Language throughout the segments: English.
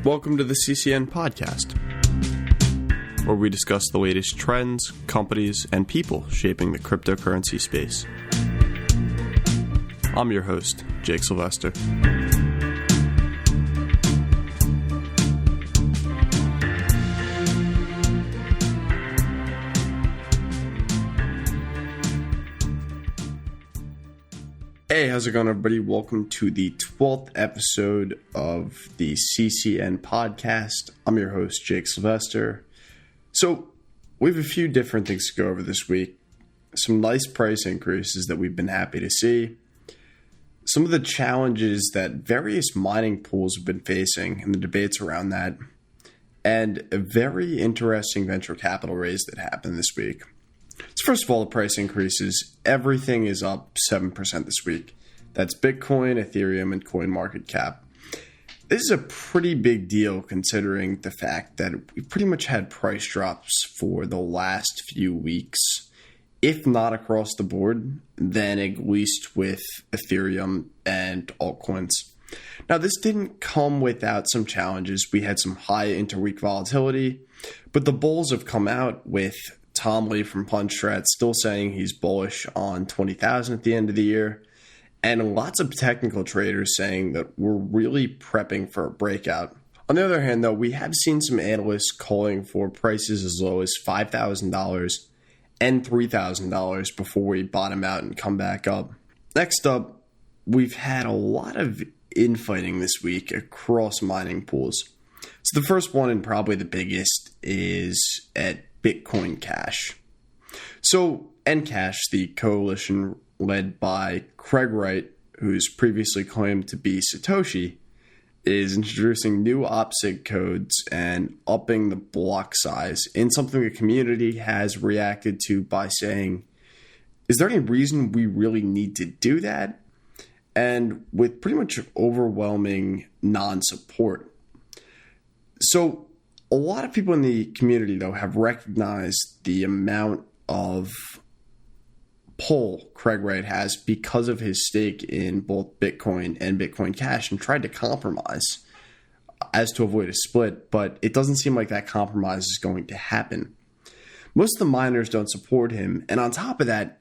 Welcome to the CCN podcast, where we discuss the latest trends, companies, and people shaping the cryptocurrency space. I'm your host, Jake Sylvester. Hey, how's it going, everybody? Welcome to the 12th episode of the CCN podcast. I'm your host, Jake Sylvester. So, we have a few different things to go over this week. Some nice price increases that we've been happy to see. Some of the challenges that various mining pools have been facing and the debates around that. And a very interesting venture capital raise that happened this week. So first of all, the price increases. Everything is up 7% this week. That's Bitcoin, Ethereum, and CoinMarketCap. This is a pretty big deal considering the fact that we pretty much had price drops for the last few weeks. If not across the board, then at least with Ethereum and altcoins. Now, this didn't come without some challenges. We had some high interweek volatility, but the bulls have come out with Tom Lee from Punchstrat still saying he's bullish on 20,000 at the end of the year, and lots of technical traders saying that we're really prepping for a breakout. On the other hand, though, we have seen some analysts calling for prices as low as $5,000 and $3,000 before we bottom out and come back up. Next up, we've had a lot of infighting this week across mining pools. So the first one, and probably the biggest, is at Bitcoin Cash. So Encash, the coalition led by Craig Wright, who's previously claimed to be Satoshi, is introducing new OPSIG codes and upping the block size in something the community has reacted to by saying, is there any reason we really need to do that? And with pretty much overwhelming non-support. So a lot of people in the community, though, have recognized the amount of pull Craig Wright has because of his stake in both Bitcoin and Bitcoin Cash and tried to compromise as to avoid a split, but it doesn't seem like that compromise is going to happen. Most of the miners don't support him, and on top of that,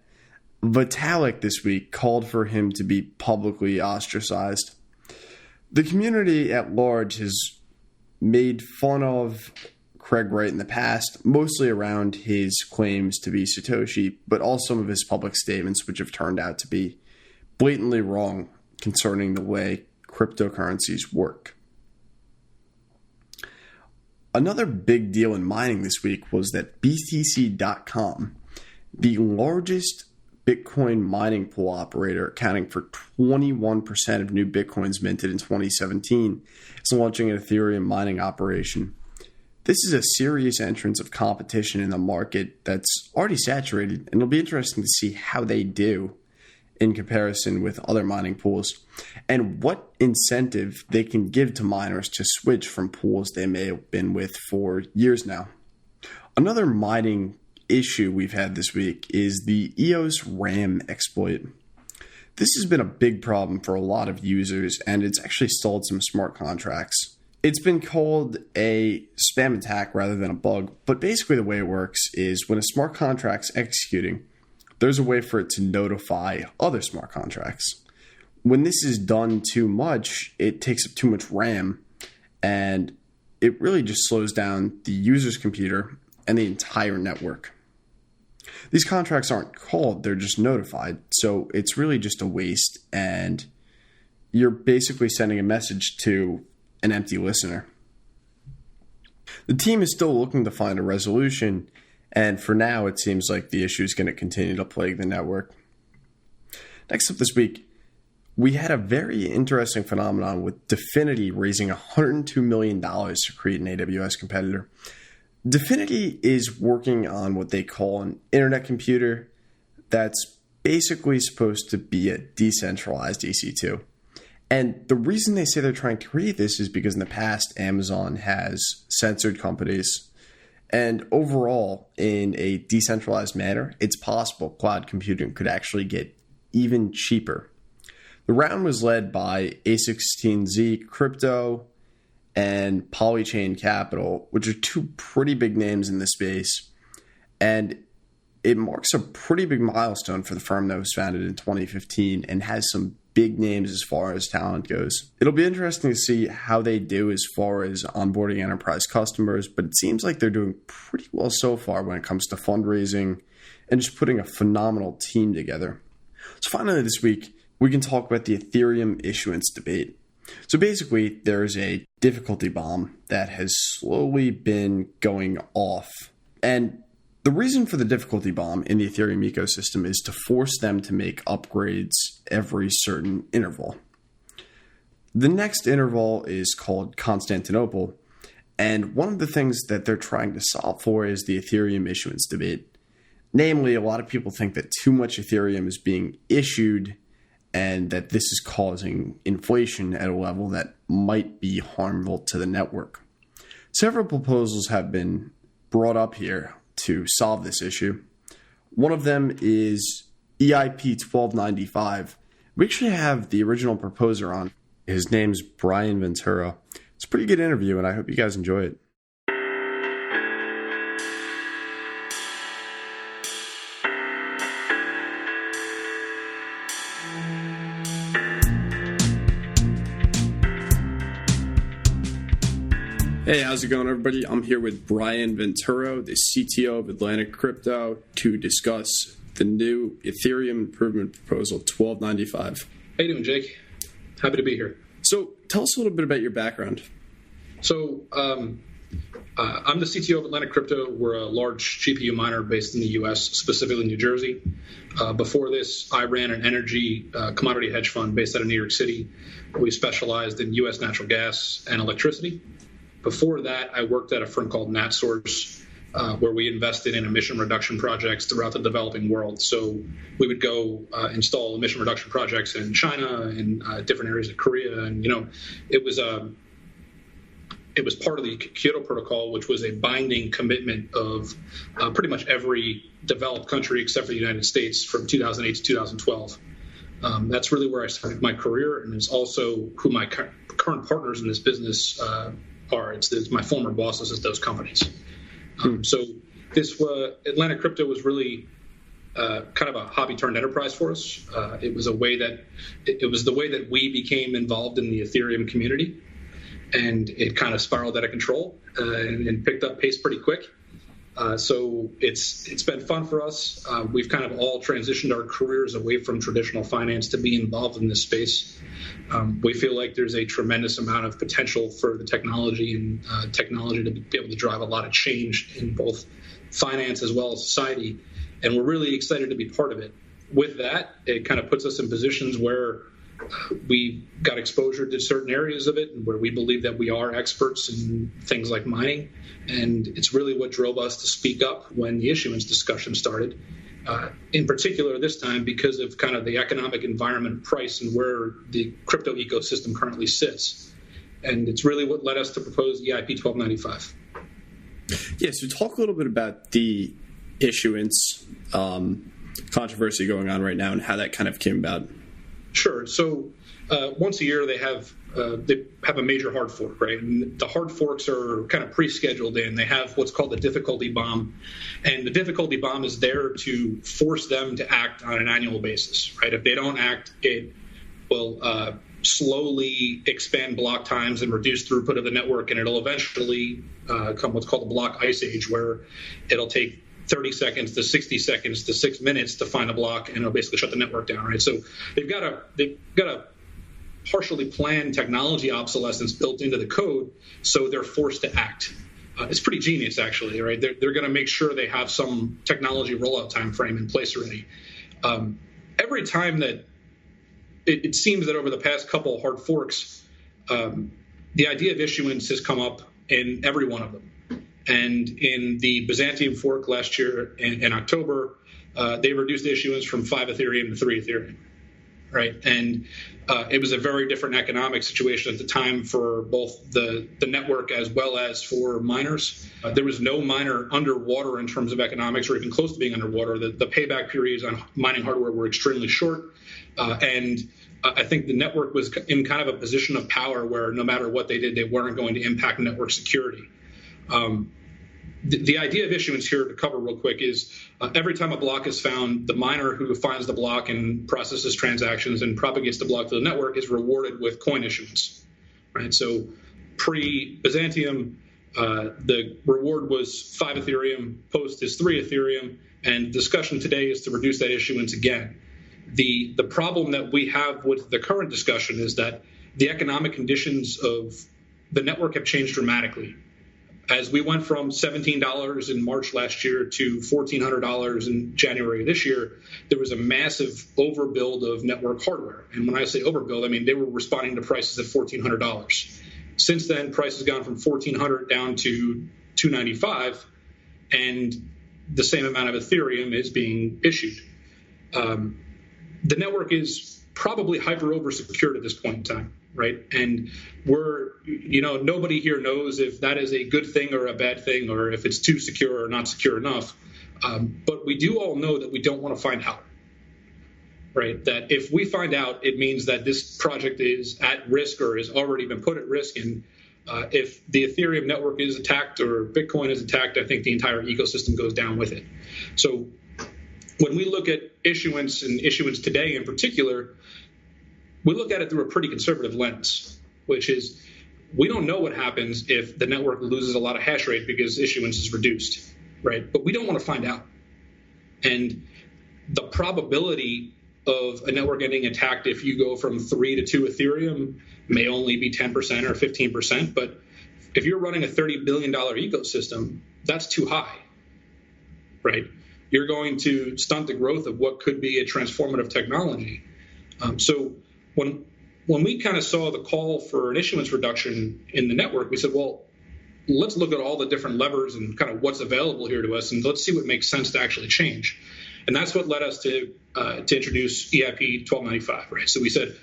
Vitalik this week called for him to be publicly ostracized. The community at large has made fun of Craig Wright in the past, mostly around his claims to be Satoshi, but also some of his public statements, which have turned out to be blatantly wrong concerning the way cryptocurrencies work. Another big deal in mining this week was that BTC.com, the largest Bitcoin mining pool operator accounting for 21% of new Bitcoins minted in 2017, is launching an Ethereum mining operation. This is a serious entrance of competition in the market that's already saturated, and it'll be interesting to see how they do in comparison with other mining pools and what incentive they can give to miners to switch from pools they may have been with for years now. Another mining issue we've had this week is the EOS RAM exploit. This has been a big problem for a lot of users, and it's actually stalled some smart contracts. It's been called a spam attack rather than a bug, but basically the way it works is when a smart contract's executing, there's a way for it to notify other smart contracts. When this is done too much, it takes up too much RAM, and it really just slows down the user's computer and the entire network. These contracts aren't called, they're just notified. So it's really just a waste, and you're basically sending a message to an empty listener. The team is still looking to find a resolution, and for now it seems like the issue is going to continue to plague the network. Next up this week, we had a very interesting phenomenon with Dfinity raising $102 million to create an AWS competitor. Dfinity is working on what they call an internet computer that's basically supposed to be a decentralized EC2. And the reason they say they're trying to create this is because in the past, Amazon has censored companies. And overall, in a decentralized manner, it's possible cloud computing could actually get even cheaper. The round was led by A16Z Crypto and Polychain Capital, which are two pretty big names in this space. And it marks a pretty big milestone for the firm that was founded in 2015 and has some big names as far as talent goes. It'll be interesting to see how they do as far as onboarding enterprise customers, but it seems like they're doing pretty well so far when it comes to fundraising and just putting a phenomenal team together. So finally this week, we can talk about the Ethereum issuance debate. So basically, there's a difficulty bomb that has slowly been going off. And the reason for the difficulty bomb in the Ethereum ecosystem is to force them to make upgrades every certain interval. The next interval is called Constantinople, and one of the things that they're trying to solve for is the Ethereum issuance debate. Namely, a lot of people think that too much Ethereum is being issued and that this is causing inflation at a level that might be harmful to the network. Several proposals have been brought up here to solve this issue. One of them is EIP 1295. We actually have the original proposer on. His name's Brian Ventura. It's a pretty good interview, and I hope you guys enjoy it. Hey, how's it going, everybody? I'm here with Brian Ventura, the CTO of Atlantic Crypto, to discuss the new Ethereum improvement proposal 1295. How you doing, Jake? Happy to be here. So tell us a little bit about your background. So I'm the CTO of Atlantic Crypto. We're a large GPU miner based in the U.S., specifically New Jersey. Before this, I ran an energy commodity hedge fund based out of New York City. We specialized in U.S. natural gas and electricity. Before that, I worked at a firm called NatSource, where we invested in emission reduction projects throughout the developing world. So we would go install emission reduction projects in China and different areas of Korea. And, it was part of the Kyoto Protocol, which was a binding commitment of pretty much every developed country except for the United States from 2008 to 2012. That's really where I started my career, and it's also who my current partners in this business are. It's my former bosses at those companies. So this Atlantic Crypto was really kind of a hobby turned enterprise for us. It was the way that we became involved in the Ethereum community, and it kind of spiraled out of control and picked up pace pretty quick. So it's been fun for us. We've kind of all transitioned our careers away from traditional finance to be involved in this space. We feel like there's a tremendous amount of potential for the technology and technology to be able to drive a lot of change in both finance as well as society. And we're really excited to be part of it. With that, it kind of puts us in positions where we got exposure to certain areas of it and where we believe that we are experts in things like mining. And it's really what drove us to speak up when the issuance discussion started. In particular this time because of kind of the economic environment, price, and where the crypto ecosystem currently sits. And it's really what led us to propose EIP 1295. Yeah, so talk a little bit about the issuance controversy going on right now and how that kind of came about. Sure. So once a year they have a major hard fork, right? And the hard forks are kind of pre-scheduled in. They have what's called the difficulty bomb, and the difficulty bomb is there to force them to act on an annual basis, right? If they don't act, it will slowly expand block times and reduce throughput of the network, and it'll eventually come what's called a block ice age, where it'll take 30 seconds to 60 seconds to 6 minutes to find a block, and it'll basically shut the network down, right? So they've got a partially planned technology obsolescence built into the code, so they're forced to act. It's pretty genius, actually, right? They're going to make sure they have some technology rollout time frame in place already. Every time that it seems that over the past couple hard forks, the idea of issuance has come up in every one of them. And in the Byzantium fork last year in October, they reduced issuance from 5 Ethereum to 3 Ethereum. right? And it was a very different economic situation at the time for both the network as well as for miners. There was no miner underwater in terms of economics or even close to being underwater. The payback periods on mining hardware were extremely short. And I think the network was in kind of a position of power where no matter what they did, they weren't going to impact network security. The idea of issuance here, to cover real quick, is every time a block is found, the miner who finds the block and processes transactions and propagates the block to the network is rewarded with coin issuance. Right? So pre-Byzantium, the reward was 5 Ethereum, post is 3 Ethereum, and discussion today is to reduce that issuance again. The problem that we have with the current discussion is that the economic conditions of the network have changed dramatically. As we went from $17 in March last year to $1,400 in January this year, there was a massive overbuild of network hardware. And when I say overbuild, I mean they were responding to prices at $1,400. Since then, price has gone from $1,400 down to $295, and the same amount of Ethereum is being issued. The network is probably hyper oversecured at this point in time, right? And nobody here knows if that is a good thing or a bad thing, or if it's too secure or not secure enough. But we do all know that we don't want to find out, right? That if we find out, it means that this project is at risk or has already been put at risk. And if the Ethereum network is attacked or Bitcoin is attacked, I think the entire ecosystem goes down with it. So when we look at issuance and issuance today in particular, we look at it through a pretty conservative lens, which is we don't know what happens if the network loses a lot of hash rate because issuance is reduced, right? But we don't want to find out. And the probability of a network getting attacked if you go from 3 to 2 Ethereum may only be 10% or 15%. But if you're running a $30 billion ecosystem, that's too high, right? You're going to stunt the growth of what could be a transformative technology. So when we kind of saw the call for an issuance reduction in the network, we said, well, let's look at all the different levers and kind of what's available here to us, and let's see what makes sense to actually change. And that's what led us to introduce EIP 1295, right? So we said,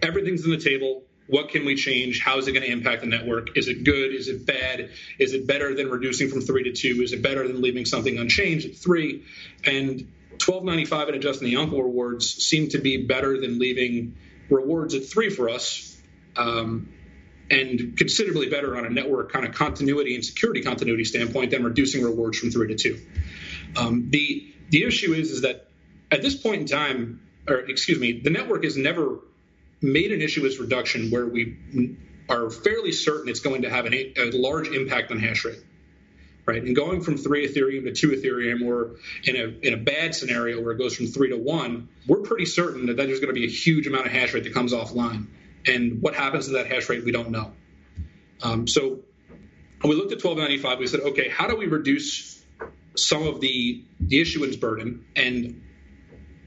everything's on the table. What can we change? How is it going to impact the network? Is it good? Is it bad? Is it better than reducing from 3 to 2? Is it better than leaving something unchanged at 3? And 1295 and adjusting the uncle rewards seem to be better than leaving rewards at 3 for us, and considerably better on a network kind of continuity and security continuity standpoint than reducing rewards from 3 to 2. The issue is that at this point in time, the network has never made an issuance reduction where we are fairly certain it's going to have a large impact on hash rate. Right, and going from 3 Ethereum to 2 Ethereum, or in a bad scenario where it goes from 3 to 1, we're pretty certain that there's going to be a huge amount of hash rate that comes offline. And what happens to that hash rate, we don't know. So when we looked at 1295, we said, okay, how do we reduce some of the issuance burden and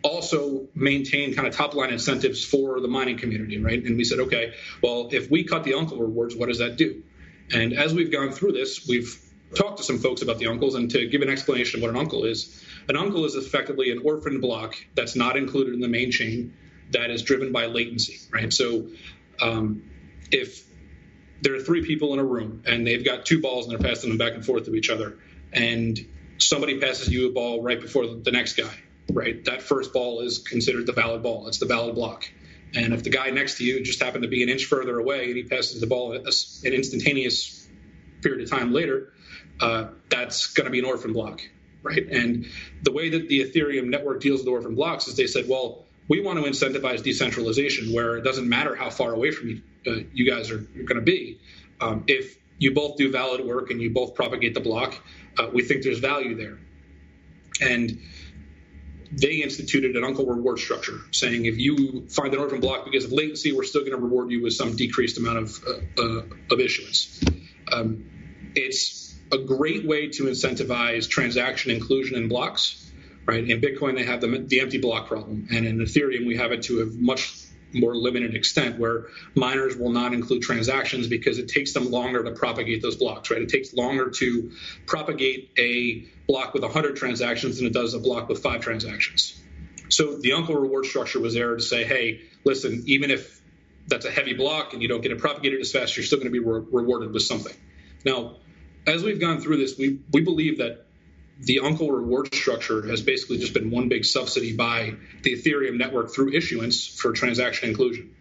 also maintain kind of top-line incentives for the mining community, right? And we said, okay, well, if we cut the uncle rewards, what does that do? And as we've gone through this, we've talked to some folks about the uncles, and to give an explanation of what an uncle is effectively an orphan block that's not included in the main chain that is driven by latency, right? So if there are 3 people in a room and they've got 2 balls and they're passing them back and forth to each other, and somebody passes you a ball right before the next guy, right? That first ball is considered the valid ball. It's the valid block. And if the guy next to you just happened to be an inch further away and he passes the ball an instantaneous period of time later, that's going to be an orphan block, right? And the way that the Ethereum network deals with orphan blocks is they said, well, we want to incentivize decentralization where it doesn't matter how far away from you guys are going to be. If you both do valid work and you both propagate the block, we think there's value there. And they instituted an uncle reward structure saying if you find an orphan block because of latency, we're still going to reward you with some decreased amount of issuance. It's a great way to incentivize transaction inclusion in blocks, right? In Bitcoin, they have the empty block problem. And in Ethereum, we have it to a much more limited extent where miners will not include transactions because it takes them longer to propagate those blocks, right? It takes longer to propagate a block with 100 transactions than it does a block with 5 transactions. So the uncle reward structure was there to say, hey, listen, even if that's a heavy block and you don't get it propagated as fast, you're still going to be rewarded with something. Now, as we've gone through this, we believe that the uncle reward structure has basically just been one big subsidy by the Ethereum network through issuance for transaction inclusion.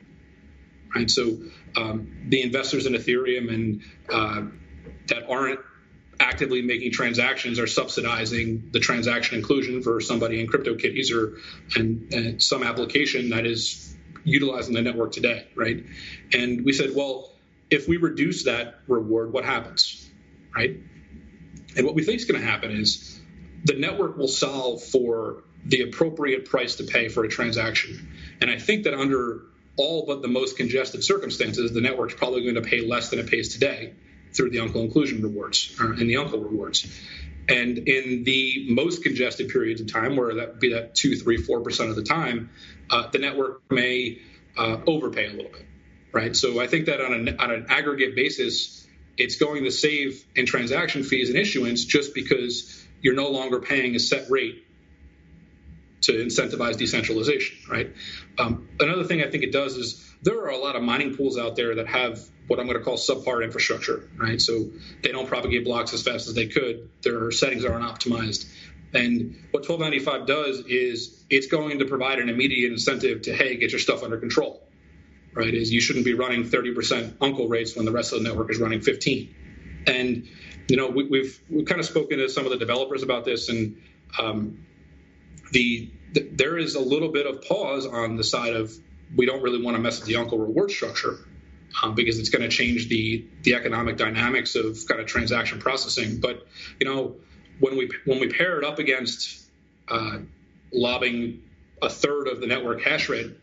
Right? So the investors in Ethereum and that aren't actively making transactions are subsidizing the transaction inclusion for somebody in CryptoKitties and some application that is utilizing the network today, right? And we said, well, if we reduce that reward, what happens, right? And what we think is going to happen is the network will solve for the appropriate price to pay for a transaction. And I think that under all but the most congested circumstances, the network's probably going to pay less than it pays today through the uncle inclusion rewards and the uncle rewards. And in the most congested periods of time, where that would be that 2, 3, 4% of the time, the network may overpay a little bit, right? So I think that on an aggregate basis, it's going to save in transaction fees and issuance just because you're no longer paying a set rate to incentivize decentralization, right? Another thing I think it does is there are a lot of mining pools out there that have what I'm going to call subpar infrastructure, right? So they don't propagate blocks as fast as they could. Their settings aren't optimized. And what 1295 does is it's going to provide an immediate incentive to, hey, get your stuff under control, right? Is you shouldn't be running 30% uncle rates when the rest of the network is running 15. And, you know, we've kind of spoken to some of the developers about this, and there is a little bit of pause on the side of we don't really want to mess with the uncle reward structure because it's going to change the economic dynamics of kind of transaction processing. But, you know, when we pair it up against lobbing a third of the network hash rate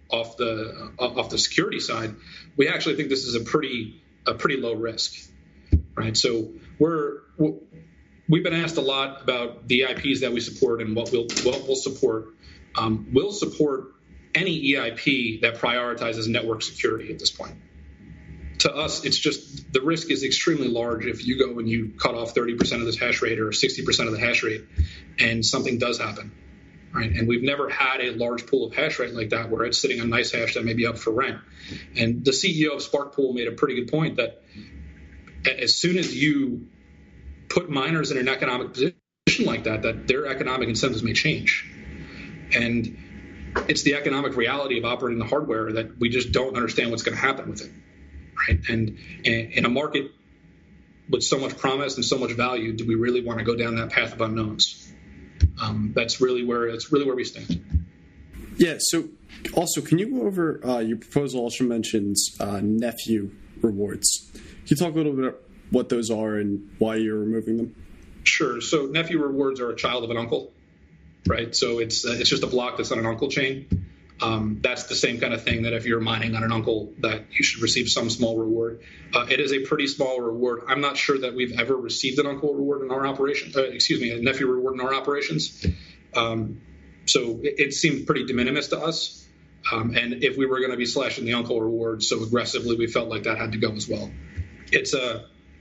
off the security side, we actually think this is a pretty low risk, right? So we've been asked a lot about the EIPs that we support and what we'll support. We'll support any EIP that prioritizes network security at this point. To us, it's just the risk is extremely large if you go and you cut off 30% of this hash rate or 60% of the hash rate and something does happen, right? And we've never had a large pool of hash rate like that where it's sitting on nice hash that may be up for rent. And the CEO of Spark Pool made a pretty good point that as soon as you put miners in an economic position like that their economic incentives may change. And it's the economic reality of operating the hardware that we just don't understand what's going to happen with it, right? And in a market with so much promise and so much value, do we really want to go down that path of unknowns? That's really where we stand. Yeah. So also, can you go over your proposal also mentions nephew rewards? Can you talk a little bit about what those are and why you're removing them? Sure. So nephew rewards are a child of an uncle, right? So it's just a block that's on an uncle chain. That's the same kind of thing that if you're mining on an uncle, that you should receive some small reward. It is a pretty small reward. I'm not sure that we've ever received an uncle reward in our operation. A nephew reward in our operations. So it seemed pretty de minimis to us. And if we were going to be slashing the uncle reward so aggressively, we felt like that had to go as well.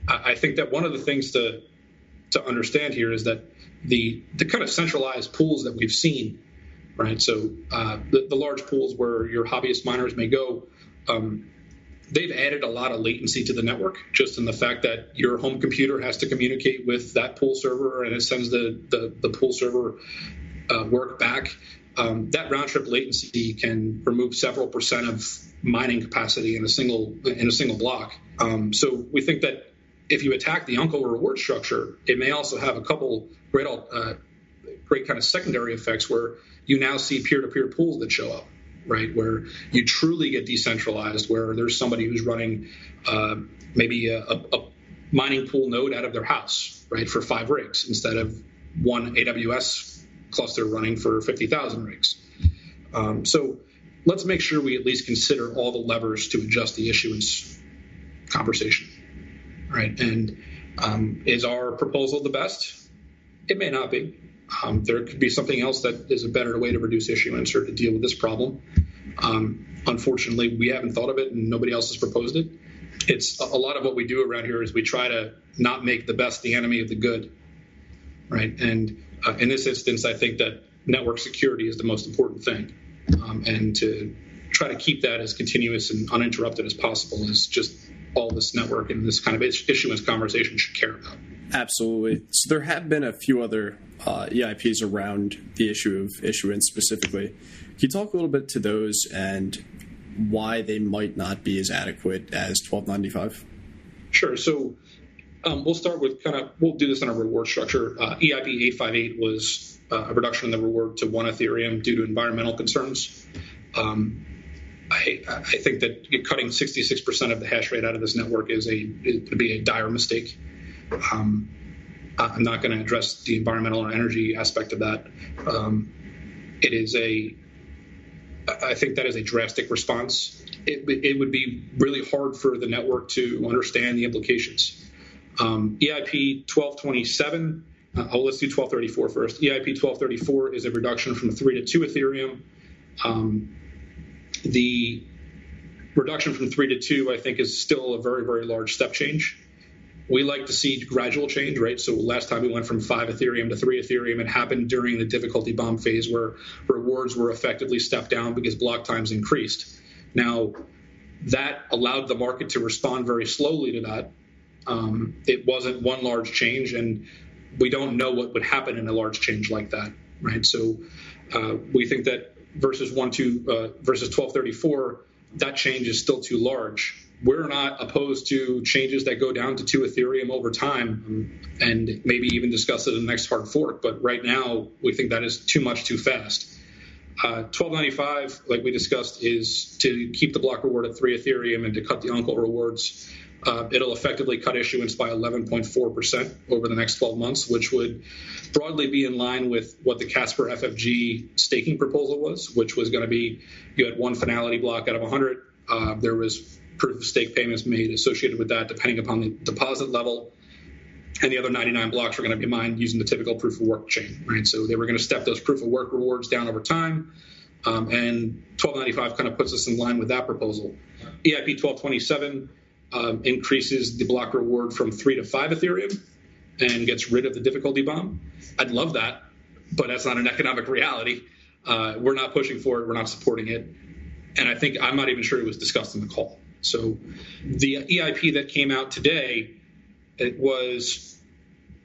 I think that one of the things to understand here is that the kind of centralized pools that we've seen, right? So the large pools where your hobbyist miners may go, they've added a lot of latency to the network, just in the fact that your home computer has to communicate with that pool server and it sends the pool server work back. That round trip latency can remove several percent of mining capacity in a single block. So we think that if you attack the uncle reward structure, it may also have a couple great kind of secondary effects where you now see peer-to-peer pools that show up, right? Where you truly get decentralized, where there's somebody who's running maybe a mining pool node out of their house, right, for 5 rigs instead of one AWS cluster running for 50,000 rigs. So let's make sure we at least consider all the levers to adjust the issuance conversation, right? And is our proposal the best? It may not be. There could be something else that is a better way to reduce issuance or to deal with this problem. Unfortunately, we haven't thought of it and nobody else has proposed it. It's a lot of what we do around here is we try to not make the best the enemy of the good, right? And in this instance, I think that network security is the most important thing. And to try to keep that as continuous and uninterrupted as possible is just all this network and this kind of issuance conversation should care about. Absolutely. So there have been a few other EIPs around the issue of issuance specifically. Can you talk a little bit to those and why they might not be as adequate as 1295? Sure. So we'll start with we'll do this in a reward structure. EIP 858 was a reduction in the reward to 1 Ethereum due to environmental concerns. I think that cutting 66% of the hash rate out of this network would be a dire mistake. I'm not going to address the environmental and energy aspect of that. I think that is a drastic response. It would be really hard for the network to understand the implications. EIP 1227, let's do 1234 first. EIP 1234 is a reduction from 3 to 2 Ethereum. The reduction from 3 to 2, I think, is still a very, very large step change. We like to see gradual change, right? So last time we went from 5 Ethereum to 3 Ethereum. It happened during the difficulty bomb phase where rewards were effectively stepped down because block times increased. Now, that allowed the market to respond very slowly to that. It wasn't one large change, and we don't know what would happen in a large change like that, right? So we think that versus 1234, that change is still too large. We're not opposed to changes that go down to 2 Ethereum over time and maybe even discuss it in the next hard fork. But right now, we think that is too much too fast. 1295, like we discussed, is to keep the block reward at 3 Ethereum and to cut the uncle rewards. It'll effectively cut issuance by 11.4% over the next 12 months, which would broadly be in line with what the Casper FFG staking proposal was, which was going to be you had one finality block out of 100. There was proof of stake payments made associated with that, depending upon the deposit level. And the other 99 blocks were going to be mined using the typical proof of work chain, right? So they were going to step those proof of work rewards down over time. And 1295 kind of puts us in line with that proposal. EIP 1227 increases the block reward from 3 to 5 Ethereum and gets rid of the difficulty bomb. I'd love that, but that's not an economic reality. We're not pushing for it. We're not supporting it. And I think I'm not even sure it was discussed in the call. So the EIP that came out today, it was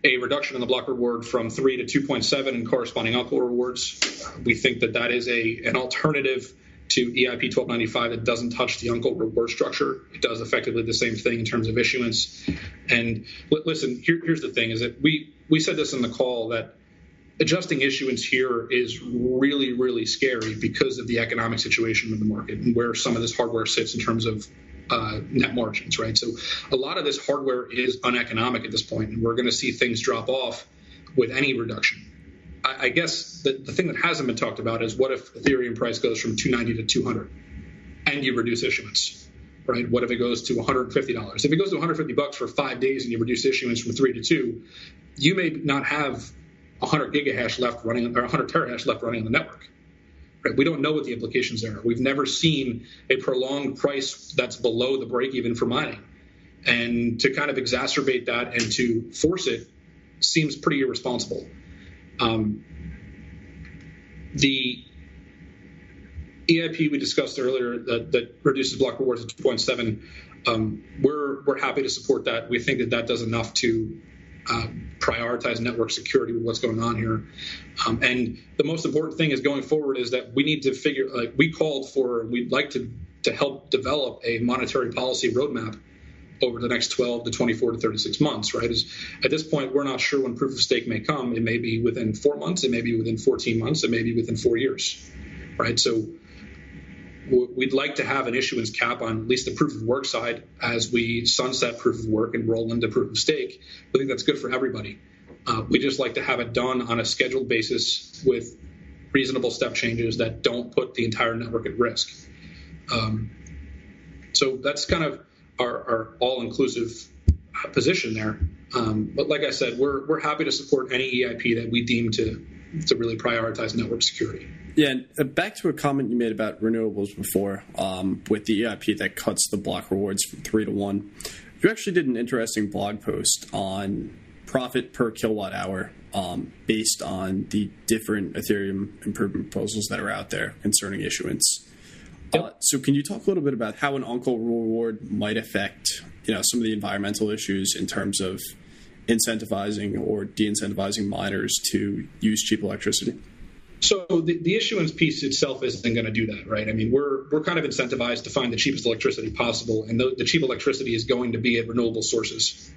a reduction in the block reward from 3 to 2.7 and corresponding uncle rewards. We think that that is an alternative to EIP 1295 that doesn't touch the uncle reward structure. It does effectively the same thing in terms of issuance. And listen, here's the thing, is that we said this in the call that adjusting issuance here is really, really scary because of the economic situation of the market and where some of this hardware sits in terms of net margins, right? So a lot of this hardware is uneconomic at this point, and we're going to see things drop off with any reduction. I guess the thing that hasn't been talked about is what if Ethereum price goes from 290 to 200 and you reduce issuance, right? What if it goes to $150? If it goes to $150 for 5 days and you reduce issuance from 3 to 2, you may not have 100 gigahash left running or 100 terahash left running on the network. Right? We don't know what the implications are. We've never seen a prolonged price that's below the break even for mining. And to kind of exacerbate that and to force it seems pretty irresponsible. The EIP we discussed earlier that reduces block rewards to 2.7, we're happy to support that. We think that does enough to prioritize network security with what's going on here. And the most important thing is going forward is that we need to we'd like to help develop a monetary policy roadmap over the next 12 to 24 to 36 months, right? At this point, we're not sure when proof of stake may come. It may be within 4 months, it may be within 14 months, it may be within 4 years, right? So we'd like to have an issuance cap on at least the proof of work side as we sunset proof of work and roll into proof of stake. I think that's good for everybody. We just like to have it done on a scheduled basis with reasonable step changes that don't put the entire network at risk. So that's kind of our all-inclusive position there. But like I said, we're happy to support any EIP that we deem to really prioritize network security. Yeah, and back to a comment you made about renewables before, with the EIP that cuts the block rewards from 3 to 1. You actually did an interesting blog post on profit per kilowatt hour based on the different Ethereum improvement proposals that are out there concerning issuance. Yep. So can you talk a little bit about how an Uncle reward might affect, some of the environmental issues in terms of incentivizing or de-incentivizing miners to use cheap electricity? So the issuance piece itself isn't going to do that, right? I mean, we're kind of incentivized to find the cheapest electricity possible, and the cheap electricity is going to be at renewable sources.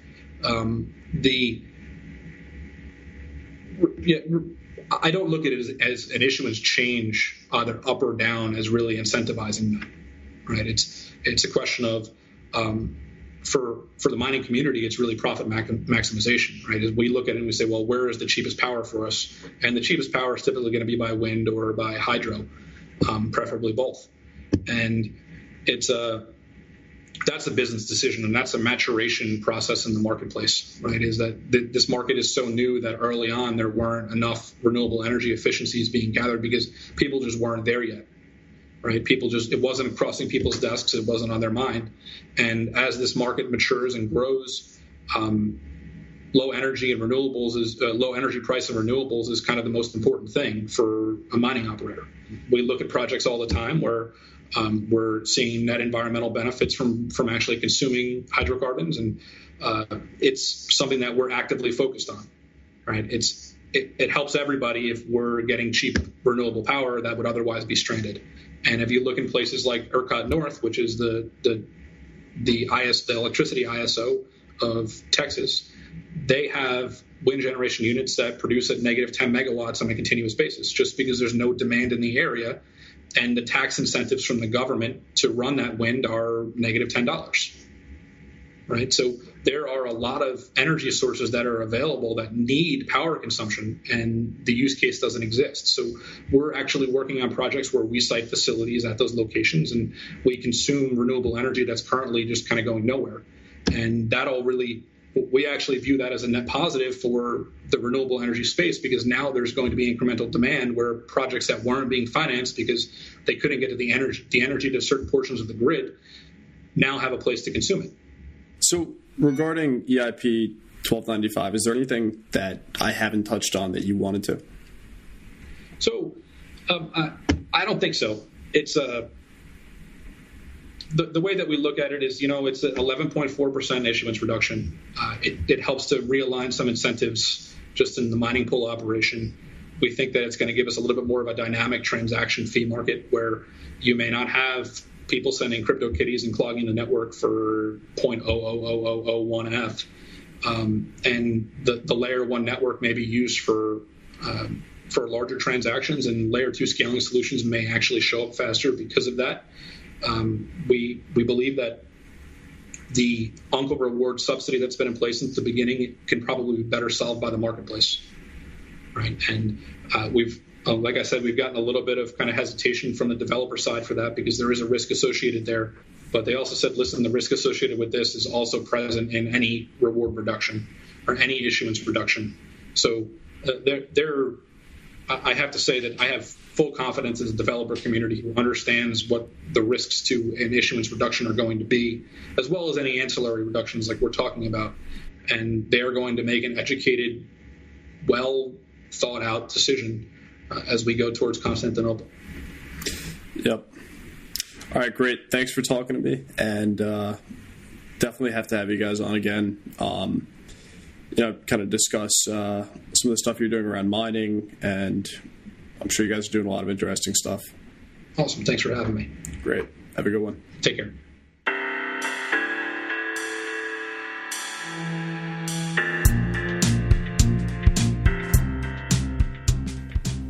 I don't look at it as an issuance change, either up or down, as really incentivizing that, right? It's a question of for the mining community, it's really profit maximization, right? As we look at it and we say, well, where is the cheapest power for us? And the cheapest power is typically going to be by wind or by hydro, preferably both. And that's a business decision, and that's a maturation process in the marketplace, right? Is that this market is so new that early on there weren't enough renewable energy efficiencies being gathered because people just weren't there yet, right? It wasn't crossing people's desks, it wasn't on their mind. And as this market matures and grows, low energy price of renewables is kind of the most important thing for a mining operator. We look at projects all the time where we're seeing net environmental benefits from actually consuming hydrocarbons, and it's something that we're actively focused on, right? It helps everybody if we're getting cheap renewable power that would otherwise be stranded. And if you look in places like ERCOT North, which is the electricity ISO of Texas, they have wind generation units that produce at negative 10 megawatts on a continuous basis, just because there's no demand in the area. And the tax incentives from the government to run that wind are negative $10, right? So there are a lot of energy sources that are available that need power consumption, and the use case doesn't exist. So we're actually working on projects where we site facilities at those locations, and we consume renewable energy that's currently just kind of going nowhere. And we actually view that as a net positive for the renewable energy space, because now there's going to be incremental demand where projects that weren't being financed because they couldn't get to the energy to certain portions of the grid now have a place to consume it. So regarding EIP 1295, is there anything that I haven't touched on that you wanted to? So I don't think so. It's the way that we look at it is, it's an 11.4% issuance reduction. It helps to realign some incentives just in the mining pool operation. We think that it's going to give us a little bit more of a dynamic transaction fee market where you may not have people sending crypto kitties and clogging the network for 0.00001 F. And the layer one network may be used for larger transactions, and layer two scaling solutions may actually show up faster because of that. We believe that the Uncle reward subsidy that's been in place since the beginning can probably be better solved by the marketplace, right? And like I said, we've gotten a little bit of kind of hesitation from the developer side for that because there is a risk associated there. But they also said, listen, the risk associated with this is also present in any reward reduction or any issuance reduction. So I have to say that I have full confidence in the developer community who understands what the risks to an issuance reduction are going to be, as well as any ancillary reductions like we're talking about. And they are going to make an educated, well thought out decision as we go towards Constantinople. Yep. All right, great. Thanks for talking to me, and definitely have to have you guys on again. Kind of discuss some of the stuff you're doing around mining, and I'm sure you guys are doing a lot of interesting stuff. Awesome. Thanks for having me. Great. Have a good one. Take care.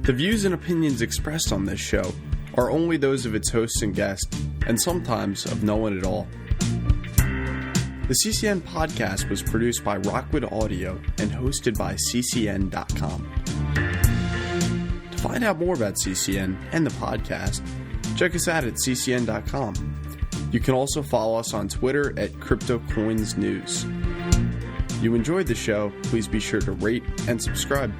The views and opinions expressed on this show are only those of its hosts and guests, and sometimes of no one at all. The CCN podcast was produced by Rockwood Audio and hosted by ccn.com. To find out more about CCN and the podcast, check us out at ccn.com. You can also follow us on Twitter at CryptoCoinsNews. If you enjoyed the show, please be sure to rate and subscribe.